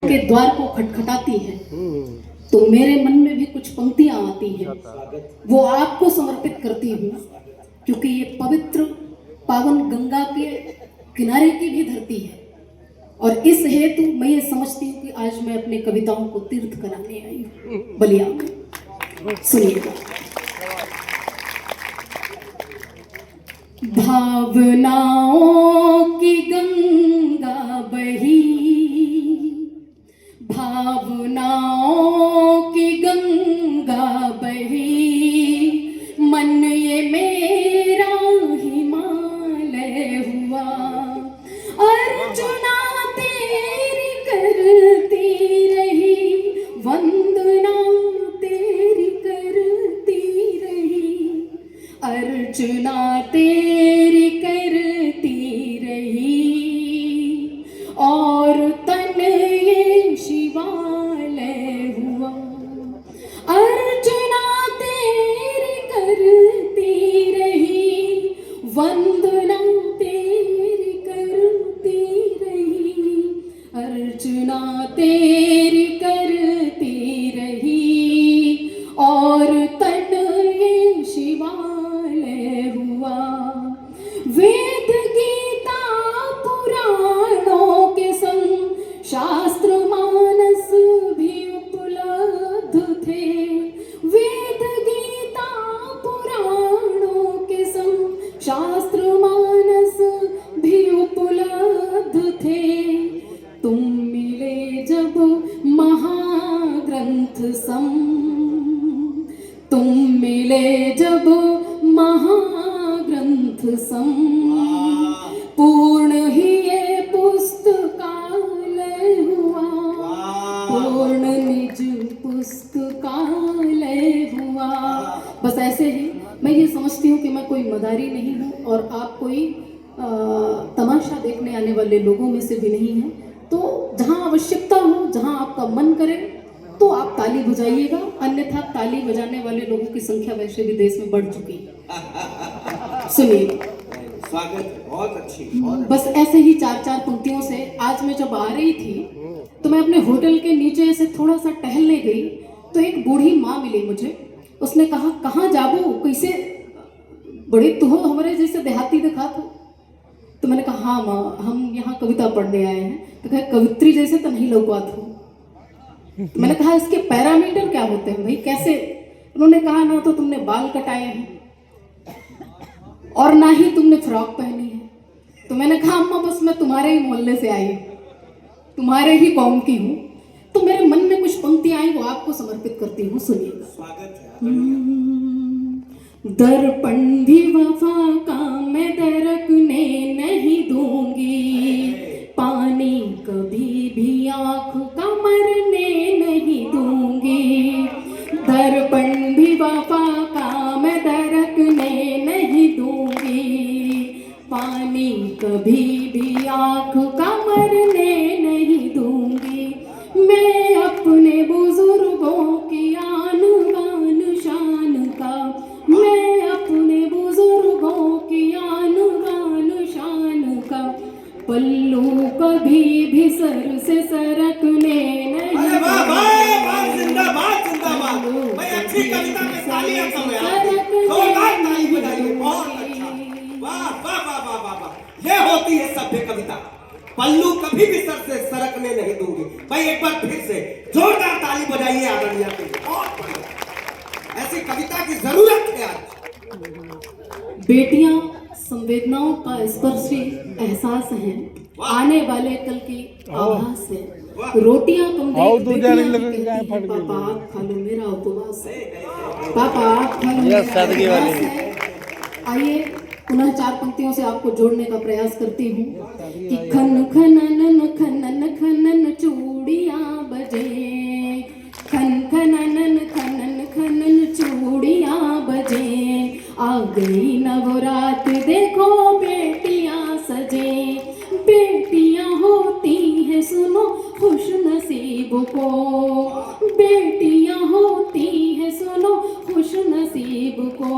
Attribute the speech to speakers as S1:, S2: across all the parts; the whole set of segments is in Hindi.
S1: के द्वार को खटखटाती है तो मेरे मन में भी कुछ पंक्तियां आती हैं, वो आपको समर्पित करती हूँ, क्योंकि ये पवित्र पावन गंगा के किनारे की भी धरती है। और इस हेतु मैं ये समझती हूँ कि आज मैं अपने कविताओं को तीर्थ कराने आई हूँ बलिया में। सुनिएगा। भावनाओं की गंगा बही, भावनाओं की गंगा बही, मन ये मेरा हिमालय हुआ। अर्जुना तेरी करती रही वंदना, तेरी करती रही अर्चना, तेरी करती रही, और तन ये शिवालय हुआ। अर्चना तेरी करती रही वंदना, तेरी करती रही अर्चना, तेरी करती रही, और तन ये शिवालय हुआ। वेद गीता पुराणों के संग शास्त्र मानस भी उपलब्ध थे। वेद गीता पुराणों के संग शास्त्र मानस भी उपलब्ध थे। तुम मिले जब महाग्रंथ सम, तुम मिले जब महाग्रंथ सम, पूर्ण ही ये पुस्तकालय हुआ, पूर्ण निज पुस्तकालय हुआ। बस ऐसे ही मैं ये समझती हूँ कि मैं कोई मदारी नहीं हूँ और आप कोई तमाशा देखने आने वाले लोगों में से भी नहीं हैं। तो जहाँ आवश्यकता हो, जहाँ आपका मन करे तो आप ताली बजाइएगा, अन्यथा ताली बजाने वाले लोगों की संख्या वैसे भी देश में बढ़ चुकी है। सुनिए,
S2: स्वागत बहुत अच्छी।
S1: बस ऐसे ही चार चार पंक्तियों से आज मैं जब आ रही थी तो मैं अपने होटल के नीचे से थोड़ा सा टहलने गई तो एक बूढ़ी माँ मिली मुझे। उसने कहा, कहाँ जाबो, कैसे बड़े तुहो हमारे जैसे देहाती दिखा थो। तो मैंने कहा, हाँ माँ, हम यहाँ कविता पढ़ने आए हैं। तो कहा, कवित्री जैसे तो नहीं लौका थो। तो मैंने कहा, इसके पैरामीटर क्या होते हैं भाई, कैसे? उन्होंने कहा, ना तो तुमने बाल कटाए हैं और ना ही तुमने फ्रॉक पहनी है। तो मैंने कहा, अम्मा बस मैं तुम्हारे ही मोहल्ले से आई, तुम्हारे ही कौम की हूँ। तो मेरे मन में कुछ पंक्तियां आई, वो आपको समर्पित करती हूँ। सुनिएगा।
S2: स्वागत है।
S1: दर्पण भी वफा का मैं दरकने नहीं दूंगी, पानी कभी भी आँख का मरने नहीं दूंगी। दर्पण भी वफा का मैं दरकने नहीं दूंगी, पानी कभी भी आँख का मरने नहीं दूंगी। मैं अपने बुजुर्गों की आन बान शान का, मैं अपने बुजुर्गों की आन बान शान का, पल्लू कभी भी सर से सरकने नहीं।
S2: जिंदाबाद जिंदाबाद। भाई अच्छी कविता में तालियां कम है, जोरदार ताली बजाइए। बहुत अच्छा, वाह वाह वाह वाह वाह वाह। ये होती है सभ्य कविता। पल्लू कभी भी सर से सरकने नहीं दूंगी। भाई एक बार फिर से जोरदार ताली बजाइए आदरणीय के लिए। बहुत बढ़िया, ऐसी कविता की जरूरत है आज।
S1: बेटियां संवेदनाओं का स्पर्शी एहसास है, आने वाले कल की आभास है। रोटियां कम दे, पापा आप खा लो, मेरा उपवास है। पापा आप खा लो, मेरा उपवास है। आइए पुनः चार पंक्तियों से आपको जोड़ने का प्रयास करती हूँ कि खन खनन खनन खनन चूड़ियां बजे, खन खनन खनन खनन चूड़ियां बजे, आ गई नवरात देखो बेटियां सजे। बेटियां होती हैं सुनो खुश नसीब को, बेटियां होती हैं सुनो खुश नसीब को,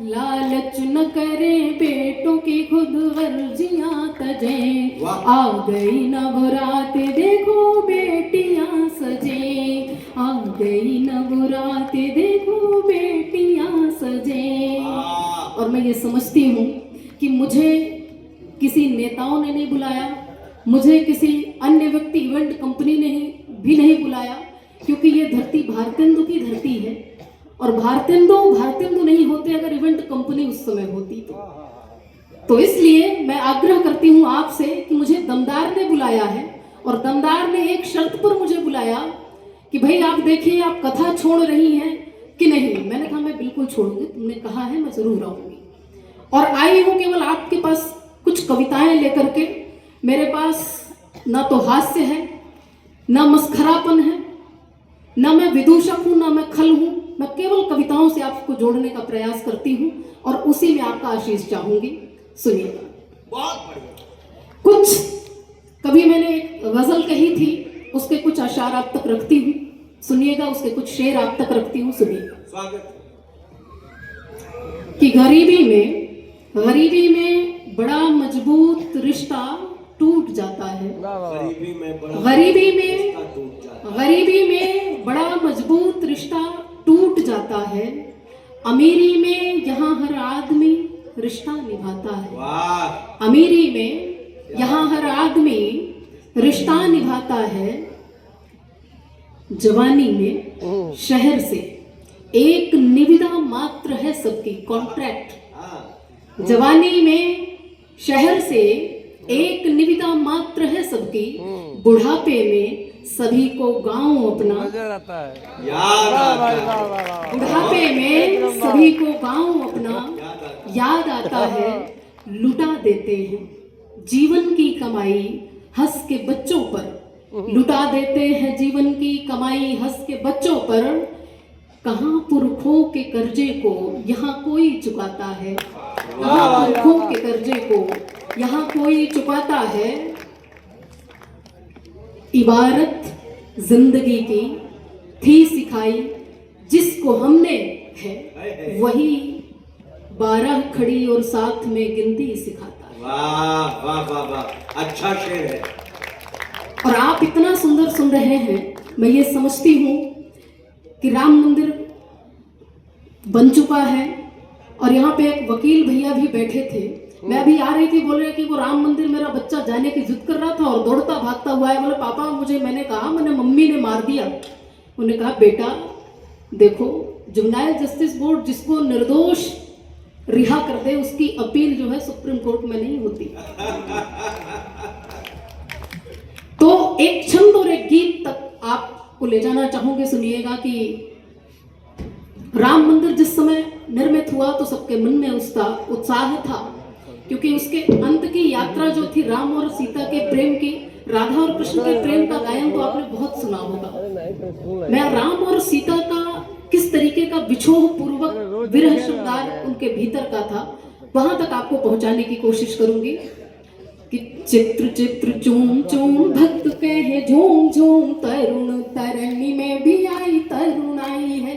S1: लालच न करे बेटों की खुद वर्जियां तजे। आ गई नवरात देखो बेटी गई नवरात्रि देखो बेटियां सजे। और मैं ये समझती हूँ कि मुझे किसी नेताओं ने नहीं बुलाया, मुझे किसी अन्य व्यक्ति इवेंट कंपनी ने भी नहीं बुलाया, क्योंकि ये धरती भारतेंदु की धरती है। और भारतेंदु नहीं होते अगर इवेंट कंपनी उस समय होती तो इसलिए मैं आग्रह करती हूँ आपसे कि मुझे दमदार ने बुलाया है, और दमदार ने एक शर्त पर मुझे बुलाया कि भाई आप देखिए आप कथा छोड़ रही हैं कि नहीं। मैंने कहा मैं बिल्कुल छोड़ूंगी, तुमने कहा है मैं जरूर आऊंगी। और आई हूँ केवल आपके पास कुछ कविताएं लेकर के। मेरे पास ना तो हास्य है, ना मस्खरापन है, ना मैं विदूषक हूँ, ना मैं खल हूँ। मैं केवल कविताओं से आपको जोड़ने का प्रयास करती हूँ और उसी में आपका आशीष चाहूंगी। सुनिएगा।
S2: बहुत बढ़िया।
S1: कुछ कभी मैंने एक गजल कही थी, उसके कुछ अशार आप तक रखती हूँ, सुनिएगा। उसके कुछ शेर आप तक रखती हूँ, सुनिएगा।
S2: स्वागत।
S1: कि गरीबी में बड़ा मजबूत रिश्ता टूट जाता है।
S2: गरीबी
S1: में बड़ा मजबूत रिश्ता टूट जाता है। अमीरी में यहाँ हर आदमी रिश्ता निभाता है।
S2: वाह।
S1: अमीरी में यहाँ हर आदमी रिश्ता निभाता है। जवानी में शहर से एक निविदा मात्र है सबकी, कॉन्ट्रैक्ट। जवानी में शहर से एक निविदा मात्र है सबकी, बुढ़ापे में सभी को गांव अपना
S2: याद आता है।
S1: बुढ़ापे में सभी को गांव अपना याद आता है। लुटा देते हैं जीवन की कमाई हंस के बच्चों पर, लुटा देते हैं जीवन की कमाई हंस के बच्चों पर। कहाँ पुरखों के कर्जे को यहाँ कोई चुकाता है, कहाँ पुरखों के कर्जे को यहाँ कोई चुकाता है। इबारत जिंदगी की थी सिखाई जिसको हमने है, वही 12 खड़ी और साथ में गिनती सिखाता है।
S2: वाह वाह वाह वाह, अच्छा शेर है।
S1: और आप इतना सुंदर सुन रहे हैं, मैं ये समझती हूँ कि राम मंदिर बन चुका है। और यहाँ पे एक वकील भैया भी बैठे थे, मैं अभी आ रही थी, बोल रहे कि वो राम मंदिर मेरा बच्चा जाने की जिद कर रहा था और दौड़ता भागता हुआ है। बोले पापा मुझे, मैंने कहा मैंने मम्मी ने मार दिया। उन्होंने कहा बेटा देखो, जुवेनाइल जस्टिस बोर्ड जिसको निर्दोष रिहा कर दे उसकी अपील जो है सुप्रीम कोर्ट में नहीं होती। तो एक छंद और एक गीत तक आपको ले जाना चाहूंगी, सुनिएगा। कि राम मंदिर जिस समय निर्मित हुआ तो सबके मन में उसका उत्साह था, क्योंकि उसके अंत की यात्रा जो थी राम और सीता के प्रेम की, राधा और कृष्ण के प्रेम का गायन तो आपने बहुत सुना होगा। मैं राम और सीता का किस तरीके का विछोह पूर्वक विरह श्रृंगार उनके भीतर का था, वहां तक आपको पहुंचाने की कोशिश करूंगी। कि चित्र चित्र चूम चूम भक्त कहे झूम झूम, तरुण तरणी में भी आई तरुणाई है।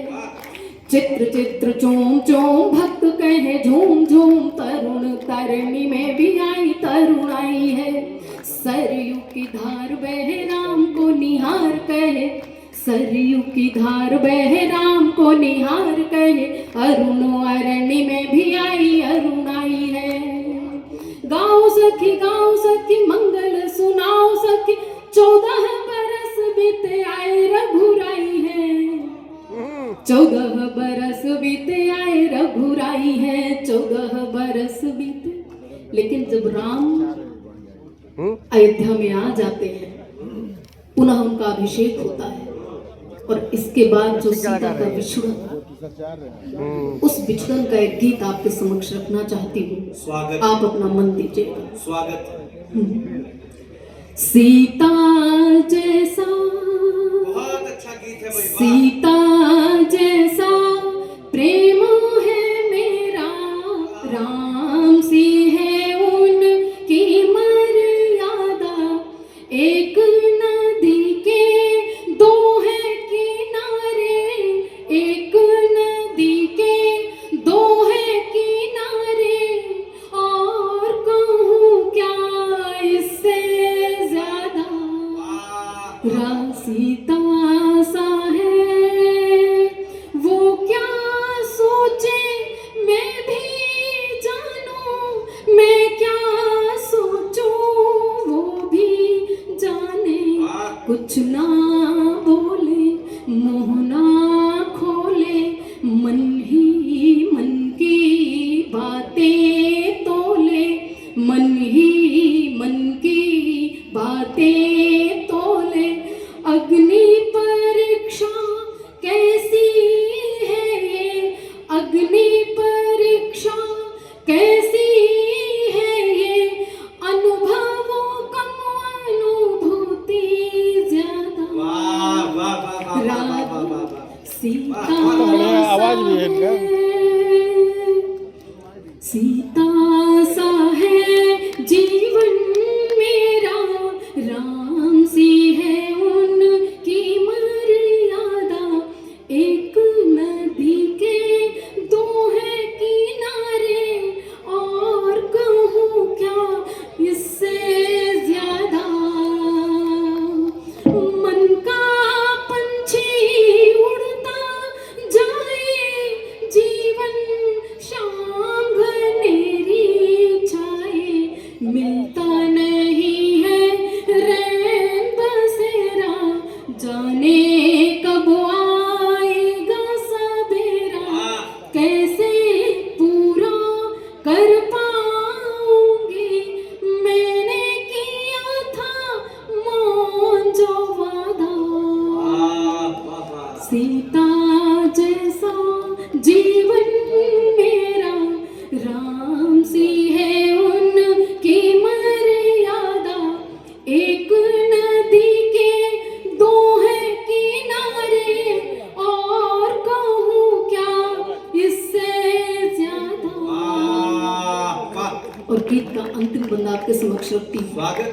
S1: चित्र चित्र चूम चूम भक्त कहे झूम झूम, तरुण तरणी में भी आई तरुणाई है। सरयू की धार बहे राम को निहार कहे, सरयू की धार बहे राम को निहार कहे, अरुण अरण्य में भी आई अरुणाई है। गाओ सखी मंगल सुनाओ सखी, 14 बरस बीते आए रघुराई है। 14 बरस बीते आए रघुराई है, 14 बरस बीते। लेकिन जब राम अयोध्या में आ जाते हैं, पुनः उनका अभिषेक होता है, और इसके बाद जो सीता का विछड़न, उस विछड़न का एक गीत आपके समक्ष रखना चाहती हूँ।
S2: स्वागत।
S1: आप अपना मन दीजिएगा।
S2: स्वागत।
S1: सीता जैसा,
S2: बहुत अच्छा गीत है भाई।
S1: सीता जैसा प्रेम है मेरा, राम सी है उनकी मर्यादा। एक नदी के दो है किनारे, एक नदी के दो है किनारे, और कहूँ क्या इससे ज्यादा। सीता सा है कुछ ना बोले मुँह ना खोले मन ही मन की बातें तोले मन ही मन की बातें तोले अग्नि परीक्षा कैसी है ये अग्नि परीक्षा कैसी है ये अनुभवों कम अनुभूति ज्यादा
S2: वाह वाह वाह वाह वाह वाह वाह वाह
S1: सीता
S3: बढ़िया आवाज भी है इनका।
S1: सीता सा है जीवन मेरा राम सी है उनकी मर्यादा एक नदी के दो है किनारे और कहूँ क्या इससे ज्यादा मन का पंछी उड़ता जाए जीवन शाम घनेरी छाए मिलता नहीं है रैन बसेरा जाने कब आएगा सवेरा कैसे पूरा कर पाऊंगी मैंने किया था मौन जो वादा सीता जैसा जीवन मेरा राम सी है उनकी मर्यादा एक नदी के दो है किनारे और कहूँ क्या इससे ज्यादा। और गीत का अंतिम बंदा आपके समक्ष रखती हूँ।
S2: स्वागत